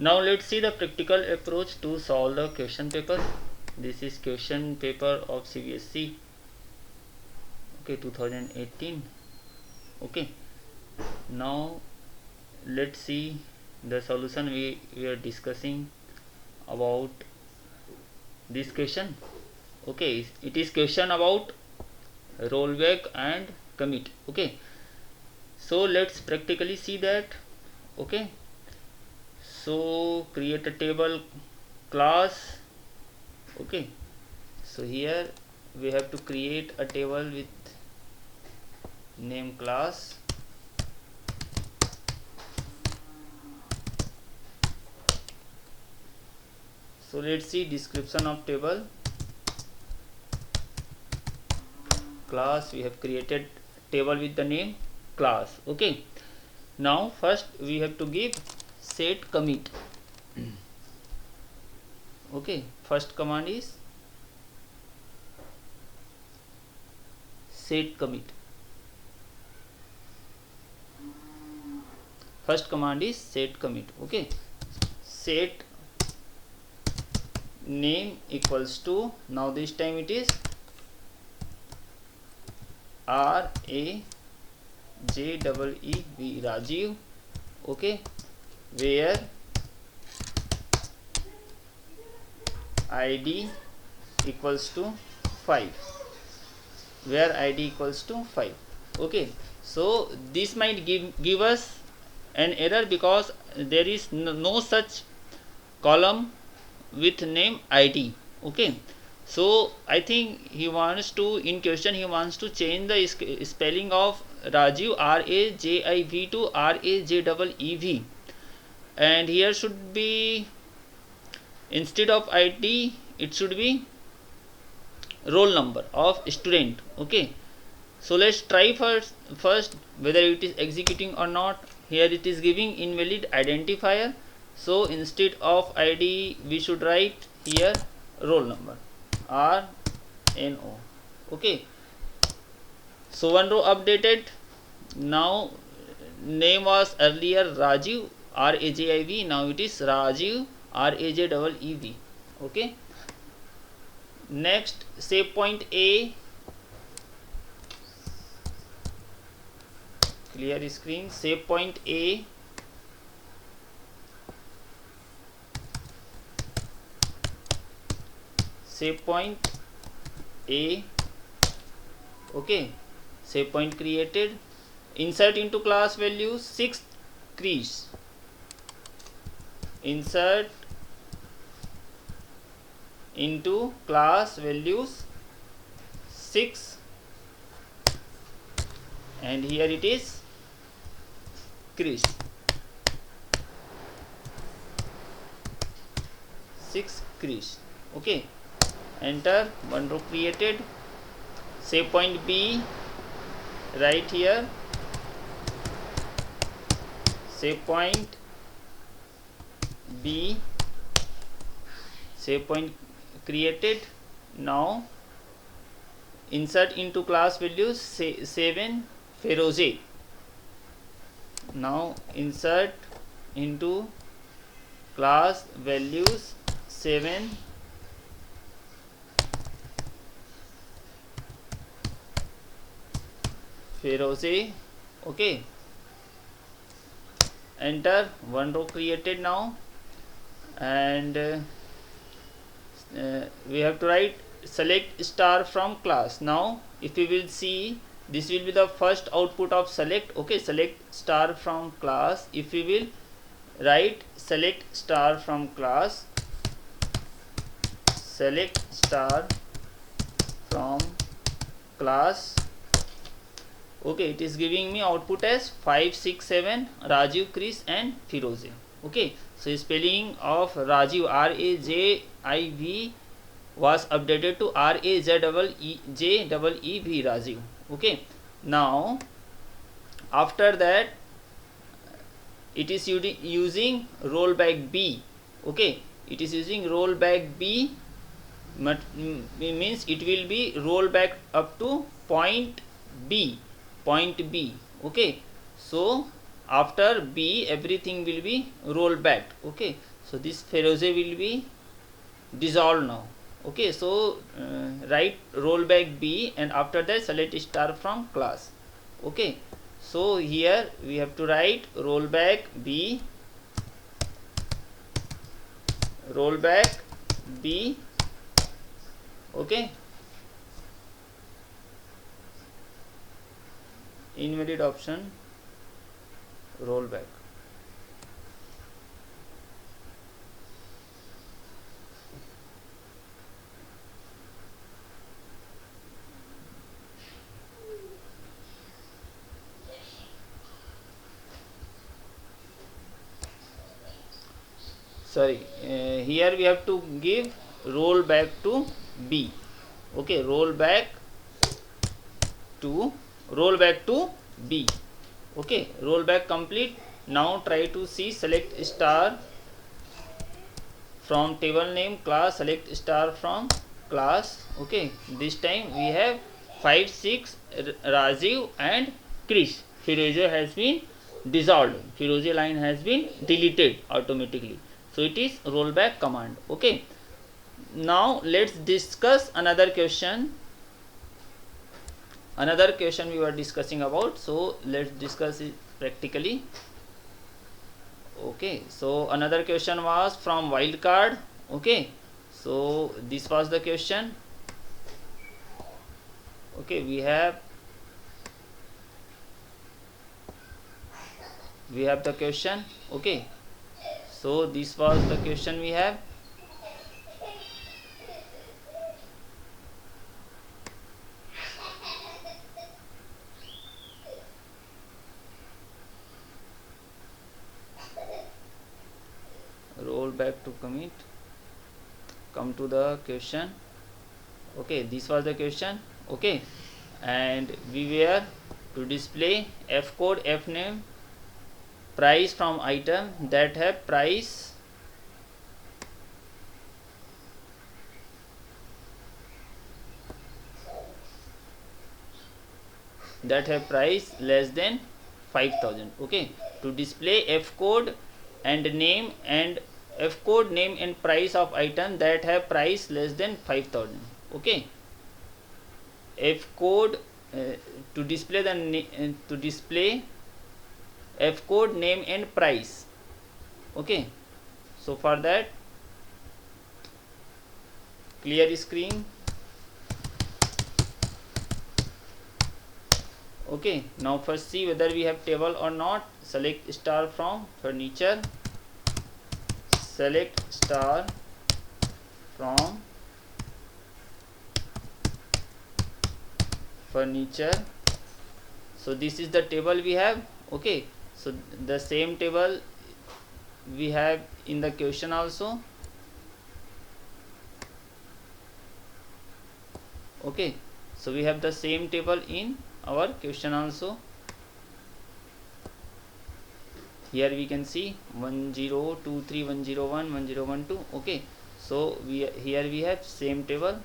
Now let's see the practical approach to solve the question paper. This is question paper of CBSE, okay, 2018. Okay, now let's see the solution. We are discussing about this question. Okay, it is question about rollback and commit. Okay, so let's practically see that. Okay, so create a table class. Okay, so here we have to create a table with name class. So let's see description of table class. We have created table with the name class. Okay, now first we have to give set commit. Okay, first command is set commit. First command is set commit. Okay, set name equals to, now this time it is RAJEEV Rajiv. Okay, where ID equals to 5, where ID equals to 5. Okay, so this might give us an error because there is no such column with name ID. Okay, so I think he wants to, in question he wants to change the spelling of Rajiv, RAJIV, to RAJEEV, and here should be, instead of ID it should be roll number of student. Okay, so let's try first whether it is executing or not. Here it is giving invalid identifier, so instead of ID we should write here roll number, RNO. Okay, so one row updated. Now name was earlier Rajiv, RAJIV, now it is Rajiv, RAJEEV. Okay, next save point A, clear screen, save point A, save point A. Okay, save point created. Insert into class values 6 crease, insert into class values 6, and here it is crease 6 crease. Okay, enter, one row created. Save point B, right here, save point B, save point created. Now insert into class values 7 Feroze. Now insert into class values 7 Feroze. Okay, enter, one row created now, and we have to write select star from class. Now if we will see, this will be the first output of select. Okay, select star from class. If we will write select star from class, select star from class. Okay, it is giving me output as 5, 6, 7 Rajiv, Chris and Firoze. Okay, so spelling of Rajiv, RAJIV, was updated to RAJEEV Rajiv. Okay, now after that it is using rollback B. Okay, it is using rollback B, means it will be rollback up to point B. Okay, so after B everything will be rolled back. Okay, so this Feroze will be dissolved now. Okay, so write rollback B and after that select star from class. Okay, so here we have to write rollback B, rollback B. Okay, invalid option, rollback. Sorry, here we have to give roll back to B. Okay, roll back to B. Okay, roll back complete. Now try to see, select star from table name class, select star from class. Okay, this time we have 5, 6, Rajiv and Krish. Firoze has been dissolved. Firoze line has been deleted automatically. So it is rollback command. Okay, now let's discuss another question. Another question we were discussing about, so let's discuss it practically. Okay, so another question was from wildcard. Okay, so this was the question. Okay, we have the question. Okay, so this was the question we have. Roll back to commit, come to the question. Okay, this was the question. Okay, and we were to display F code, F name, price from item that have price less than 5,000. Okay, to display F code and name and F code, name and price of item that have price less than 5,000. Okay, F code to display F code, name and price. Okay, so for that, clear screen. Okay, now first see whether we have table or not. Select star from furniture, select star from furniture. So this is the table we have. Okay, so the same table we have in the question also. Okay, so we have the same table in our question also. Here we can see 1023, 101, 1012. Okay, so here we have same table.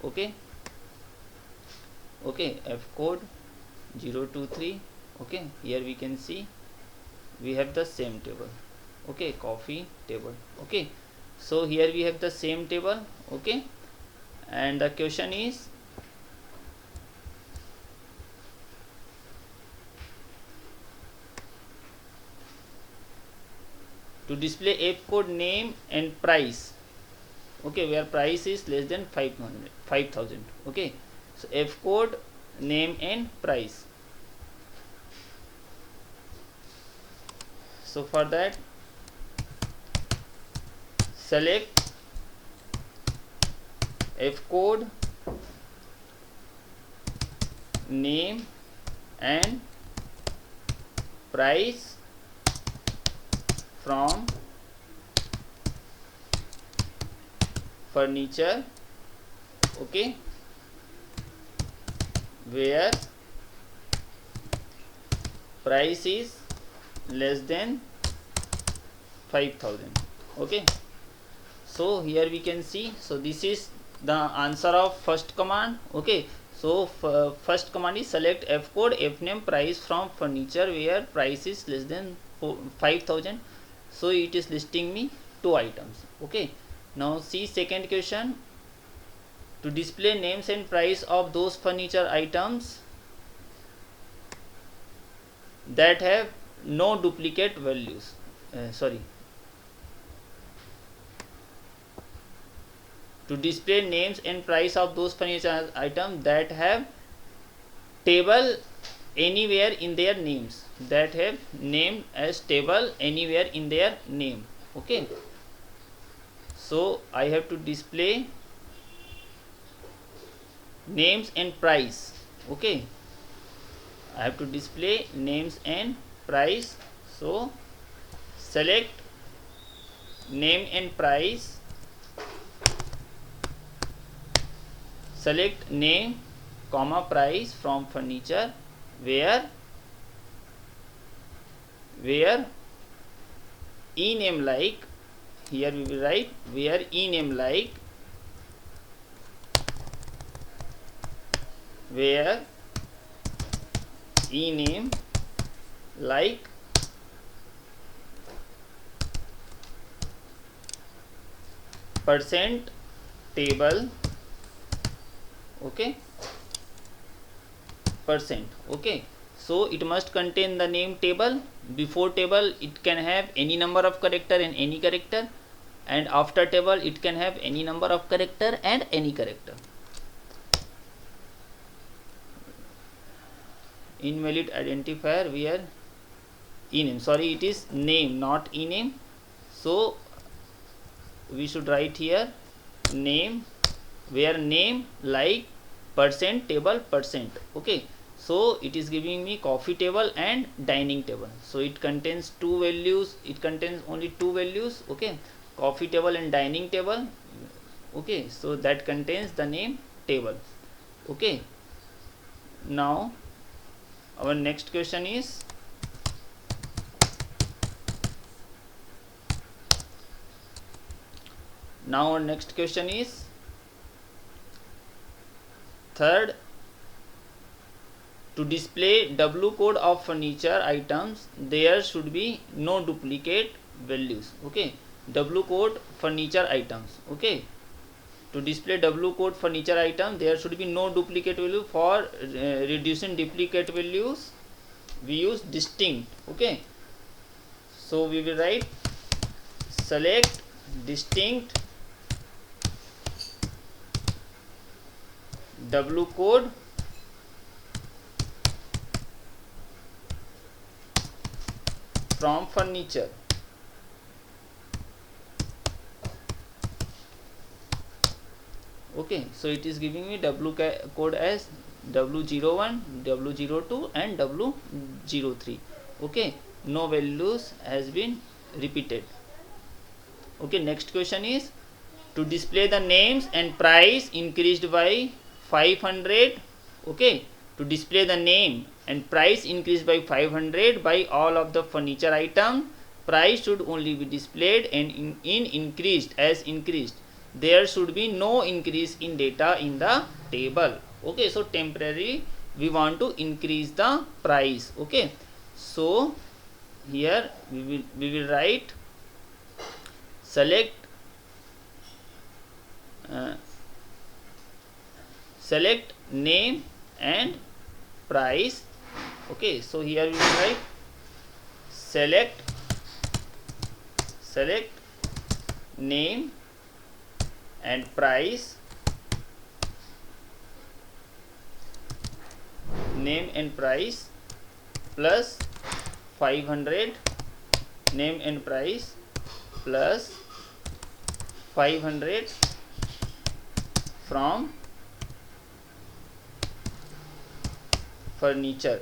Okay, okay, F code 023. Okay, here we can see we have the same table. Okay, coffee table. Okay, so here we have the same table. Okay, and the question is to display F code, name and price. Okay, where price is less than 5,000. Okay, so F code, name and price. So for that, select F code, name and price from furniture. Okay, where price is less than 5,000. Okay, so here we can see, so this is the answer of first command. Okay, So first command is select F code F name price from furniture where price is less than 5000. So it is listing me 2 items. Okay, now see second question. To display names and price of those furniture items that have no duplicate values, to display names and price of those furniture items that have table anywhere in their names, that have name as table anywhere in their name. Okay, so I have to display names and price. Okay, I have to display names and price. So select name and price, select name comma price from furniture where e name like, here we will write where e name like, where e name like percent table. Okay, percent. Okay, so it must contain the name table. Before table it can have any number of character and any character, and after table it can have any number of character and any character. Invalid identifier where ename, sorry, it is name not ename, so we should write here name where name like percent table percent. Okay, so it is giving me coffee table and dining table, so it contains two values, it contains only two values. Okay, coffee table and dining table. Okay, so that contains the name table. Okay, now our next question is third, to display W code of furniture items there should be no duplicate values. Okay, W code furniture items. Okay, to display W code furniture item there should be no duplicate value. For reducing duplicate values we use distinct. Okay, so we will write select distinct W code from furniture. Okay, so it is giving me W code as W01, W02 and W03. Okay, no values has been repeated. Okay, next question is to display the names and price increased by 500. Okay, to display the name and price increased by 500 by all of the furniture item, price should only be displayed, and in increased as increased there should be no increase in data in the table. Okay, so temporarily we want to increase the price. Okay, so here we will write select select name and price. Okay, so here we will write select name and price, name and price plus 500, name and price plus 500 from furniture,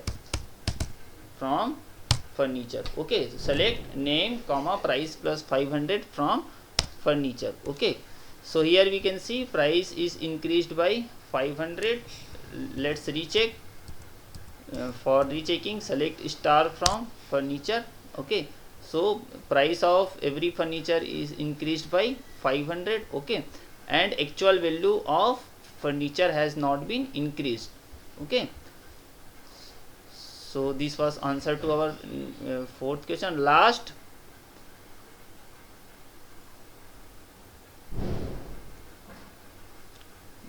Okay, so select name comma price plus 500 from furniture. Okay, so here we can see price is increased by 500. Let's recheck. For rechecking, select star from furniture. Okay, so price of every furniture is increased by 500. Okay, and actual value of furniture has not been increased. Okay, so this was answer to our fourth question. Last,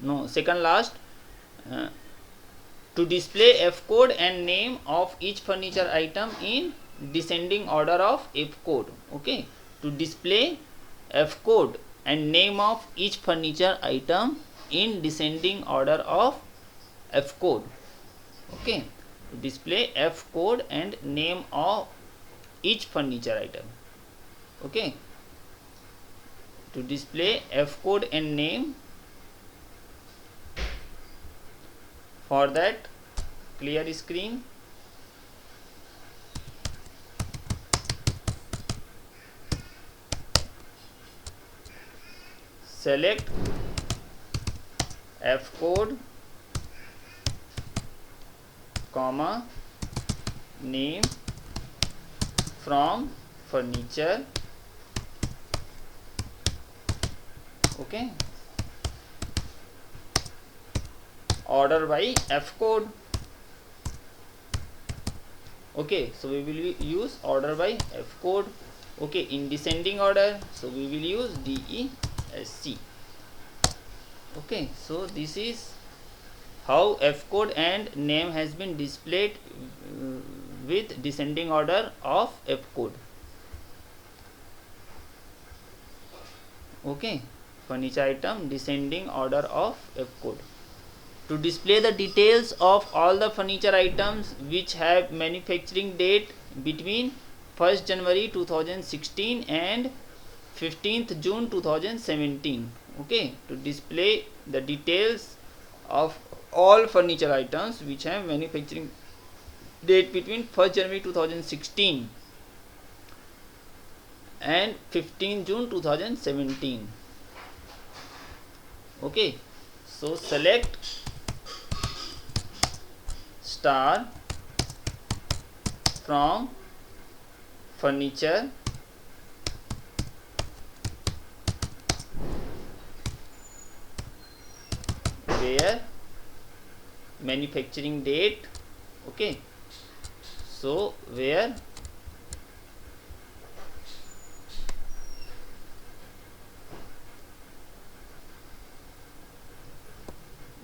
no, second last, uh, to display F code and name of each furniture item in descending order of F code. Okay, to display F code and name of each furniture item in descending order of F code. Okay, to display F code and name of each furniture item. Okay, to display F code and name, for that clear screen, select F code comma name from furniture. Okay, order by F code. Okay, so we will use order by F code. Okay, in descending order, so we will use DESC. Okay, so this is how F code and name has been displayed with descending order of F code. Okay, furniture item descending order of F code. To display the details of all the furniture items which have manufacturing date between 1st January 2016 and 15th June 2017. Okay, to display the details of all furniture items which have manufacturing date between 1st January 2016 and 15th June 2017. Okay, so select star from furniture where manufacturing date. Okay, so where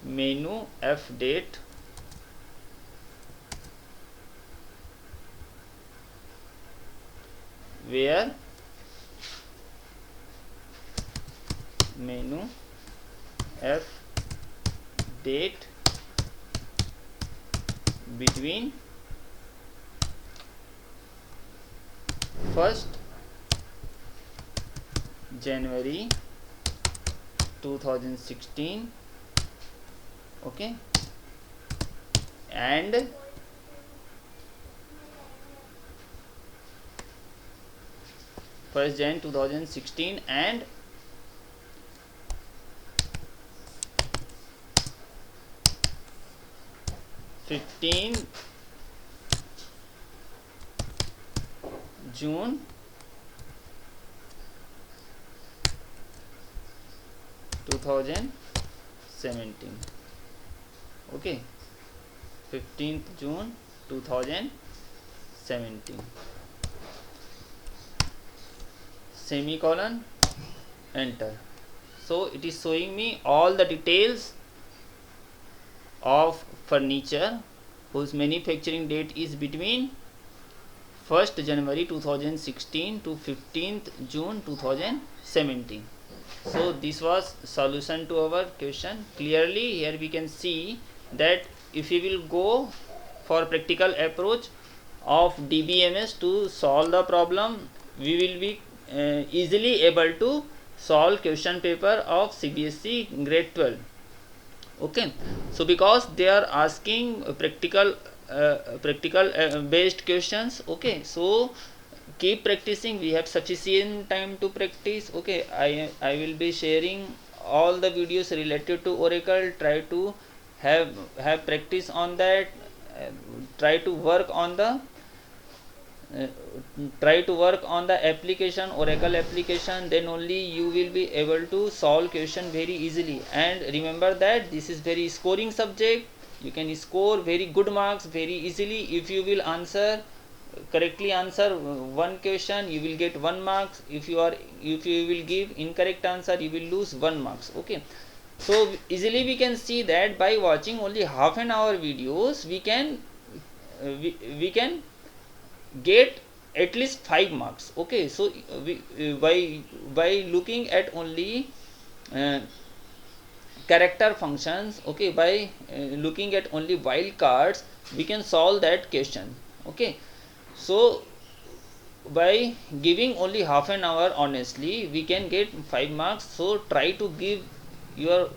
menu F date where menu F date between 1st January 2016, okay, and 1st Jan 2016 and 15 June 2017. Okay, 15th June 2017. Semicolon, enter. So it is showing me all the details of furniture whose manufacturing date is between 1st January 2016 to 15th June 2017. So this was solution to our question. Clearly here we can see that if we will go for practical approach of DBMS to solve the problem, we will be easily able to solve question paper of CBSE grade 12. Okay, so because they are asking practical based questions. Okay, so keep practicing. We have sufficient time to practice. Okay, I will be sharing all the videos related to Oracle. Try to have practice on that. Try to work on the try to work on the application, Oracle application, then only you will be able to solve question very easily. And remember that this is very scoring subject. You can score very good marks very easily if you will correctly answer one question. You will get 1 marks. If you will give incorrect answer, you will lose 1 marks. Okay, so easily we can see that by watching only half an hour videos, we can get at least 5 marks. Okay, so by looking at only uh, character functions, okay, by looking at only wildcards, we can solve that question. Okay, so by giving only half an hour, honestly we can get 5 marks. So try to give your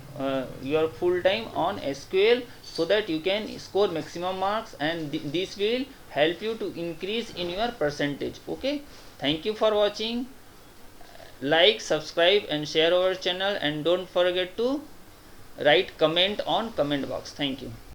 full time on SQL, so that you can score maximum marks, and this will help you to increase in your percentage. Okay, thank you for watching. Like, subscribe and share our channel, and don't forget to write comment on comment box. Thank you.